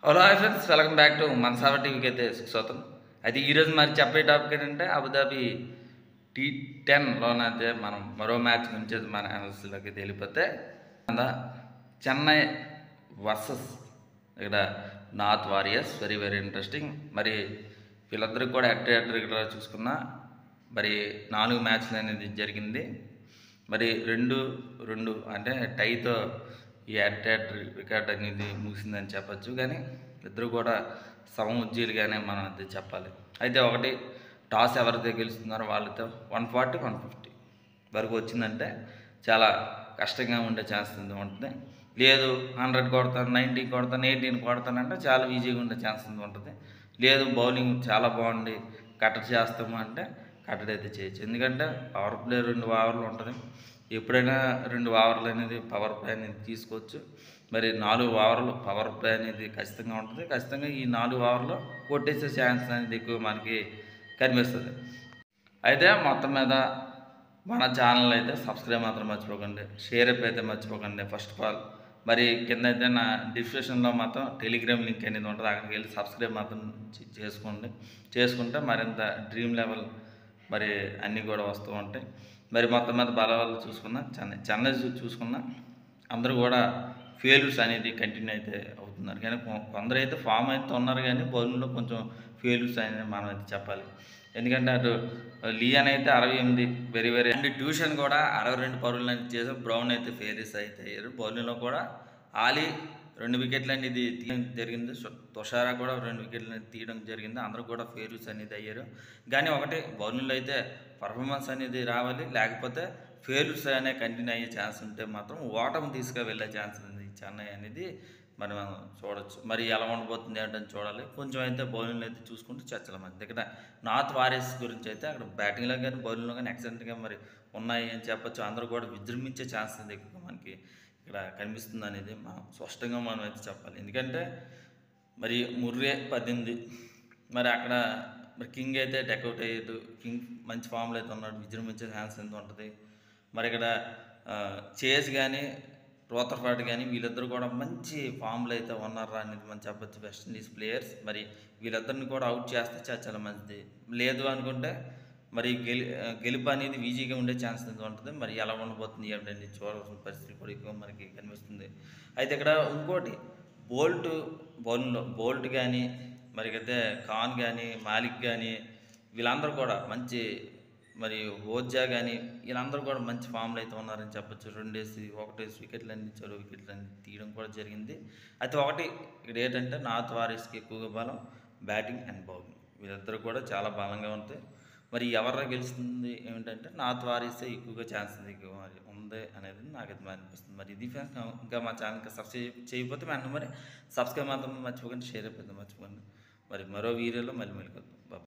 Hello hi friends, welcome back to మనసావ టీవీకి అయితే స్వాగతం. అయితే ఈరోజు మరి చెప్పే టాపిక్ ఏంటంటే అబుదాబి T10లోనైతే మనం మరో మ్యాచ్ గురించి మన అనాలిసిస్లోకి వెళ్ళిపోతే చెన్నై వర్సెస్ ఇక్కడ north warriors. Very very interesting. మరి వీళ్ళందరికీ కూడా అట్టర్ చూసుకున్నా మరి 4 మ్యాచ్లు అనేది జరిగింది. మరి 2-2 అంటే టైతో ఈ అట్టర్ రికార్డ్ అనేది ముగిసిందని చెప్పచ్చు. కానీ ఇద్దరు కూడా సమఉజ్జీలుగానే మనం అది చెప్పాలి. అయితే ఒకటి టాస్ ఎవరైతే గెలుస్తున్నారో వాళ్ళతో 140-150 వరకు వచ్చిందంటే చాలా కష్టంగా ఉండే ఛాన్స్ ఉంటుంది. లేదు 100 కొడతాను, 90 కొడతాను, 18 కొడతానంటే చాలా ఈజీగా ఉండే ఛాన్స్ ఉంటుంది. లేదు బౌలింగ్ చాలా బాగుండి కట్టడి చేస్తాము అంటే కట్టడి అయితే చేయొచ్చు. ఎందుకంటే పవర్ ప్లే 2 ఓవర్లు ఉంటుంది. ఎప్పుడైనా 2 ఓవర్లు అనేది పవర్ ప్లే అనేది తీసుకోవచ్చు. మరి 4 ఓవర్లు పవర్ ప్లే అనేది ఖచ్చితంగా ఉంటుంది. ఖచ్చితంగా ఈ 4 ఓవర్లో కొట్టేసే ఛాన్స్ అనేది ఎక్కువ మనకి కనిపిస్తుంది. అయితే మొత్తం మీద మన ఛానల్ అయితే సబ్స్క్రైబ్ మాత్రం మర్చిపోకండి, షేర్ అప్ అయితే మర్చిపోకండి. ఫస్ట్ ఆఫ్ ఆల్ మరి కింద అయితే నా డిస్క్రిప్షన్లో మాత్రం టెలిగ్రామ్ లింక్ అనేది ఉంటుంది. అక్కడికి వెళ్ళి సబ్స్క్రైబ్ మాత్రం చేసుకుంటే మరింత డ్రీమ్ లెవెల్ మరి అన్నీ కూడా వస్తూ ఉంటాయి. మరి మొత్తం మీద బలవాళ్ళు చూసుకున్నా చెన్నై చూసుకున్నా అందరూ కూడా ఫెయిల్యూర్స్ అనేది కంటిన్యూ అయితే అవుతున్నారు. కానీ కొందరు అయితే ఫామ్ అయితే ఉన్నారు, కానీ బౌలింగ్లో కొంచెం ఫెయిల్యూర్స్ అనేది మనం అయితే చెప్పాలి. ఎందుకంటే అటు లియాన్ అయితే 68 వెరీ వెరీ అండ్ ట్యూషన్ కూడా 62 పరుగులు అనేది చేసారు. బ్రౌన్ అయితే ఫెయిల్యూర్స్ అయితే అయ్యారు. బౌలింగ్లో కూడా ఆలీ 2 వికెట్లు అనేది తీయడం జరిగింది. తుషారా కూడా 2 వికెట్లు అనేది తీయడం జరిగింది. అందరూ కూడా ఫెయిల్యూర్స్ అనేది అయ్యారు. కానీ ఒకటి బౌలింగ్లో అయితే పర్ఫార్మెన్స్ అనేది రావాలి, లేకపోతే ఫెయిల్యూర్స్ అనే కంటిన్యూ అయ్యే ఛాన్స్ ఉంటే మాత్రం ఓటమి తీసుకువెళ్ళే ఛాన్స్ ఉంది చెన్నై అనేది మనం చూడొచ్చు. మరి ఎలా ఉండబోతుంది ఏంటని చూడాలి. కొంచెం అయితే బౌలింగ్లో అయితే చూసుకుంటే చర్చల మధ్య ఇక్కడ నార్త్ వారియర్స్ గురించి అయితే అక్కడ బ్యాటింగ్లో కానీ బౌలింగ్లో కానీ ఎక్సలెంట్గా మరి ఉన్నాయి అని చెప్పొచ్చు. అందరూ కూడా విజృంభించే ఛాన్స్ ఎక్కువ మనకి ఇక్కడ కనిపిస్తుంది అనేది మనం స్పష్టంగా మనం అయితే చెప్పాలి. ఎందుకంటే మరి ముర్రే 18, మరి అక్కడ మరి కింగ్ అయితే డెకౌట్ అయ్యేది. కింగ్ మంచి ఫామ్లో అయితే ఉన్నాడు, విజృంభించే ఛాన్స్ ఎంత ఉంటుంది. మరి ఇక్కడ చేజ్ కానీ రోతర్ఫర్డ్ కానీ వీళ్ళిద్దరు కూడా మంచి ఫామ్లో అయితే ఉన్నారా అనేది మనం చెప్పొచ్చు. West Indies players. మరి వీళ్ళిద్దరిని కూడా అవుట్ చేస్తే చాలా మంచిది. లేదు అనుకుంటే మరి గెలుపు అనేది ఈజీగా ఉండే ఛాన్స్ ఉంటుంది. మరి ఎలా ఉండబోతుంది ఏంటంటే చూడాల్సిన పరిస్థితి కూడా ఎక్కువ మనకి కనిపిస్తుంది. అయితే ఇక్కడ ఇంకోటి బౌల్ట్ కానీ మరి అయితే ఖాన్ కానీ మాలిక్ కానీ వీళ్ళందరూ కూడా మంచి, మరి ఓజా కానీ వీళ్ళందరూ కూడా మంచి ఫామ్లో అయితే ఉన్నారని చెప్పొచ్చు. 1 వికెట్లు అన్ని చెరువు వికెట్లు అన్ని తీయడం కూడా జరిగింది. అయితే ఒకటి ఇక్కడ ఏంటంటే నార్త్ వారియర్స్కి ఎక్కువగా బలం బ్యాటింగ్ అండ్ బౌలింగ్, వీళ్ళిద్దరు కూడా చాలా బలంగా ఉంటాయి. మరి ఎవరు గెలుస్తుంది ఏమిటంటే నార్త్ వారియర్సే ఎక్కువగా ఛాన్స్ ఎక్కువ మరి ఉంది అనేది నాకు అయితే అనిపిస్తుంది. మరి ఇది ఇంకా మా ఛానల్కి సబ్స్క్రైబ్ చేయకపోతే వెంటనే మరి సబ్స్క్రైబ్ మాత్రం మర్చిపోకండి, షేర్ అయిపోతుంది మర్చిపోకండి. మరి మరో వీడియోలో మళ్ళీ కలుద్దాం.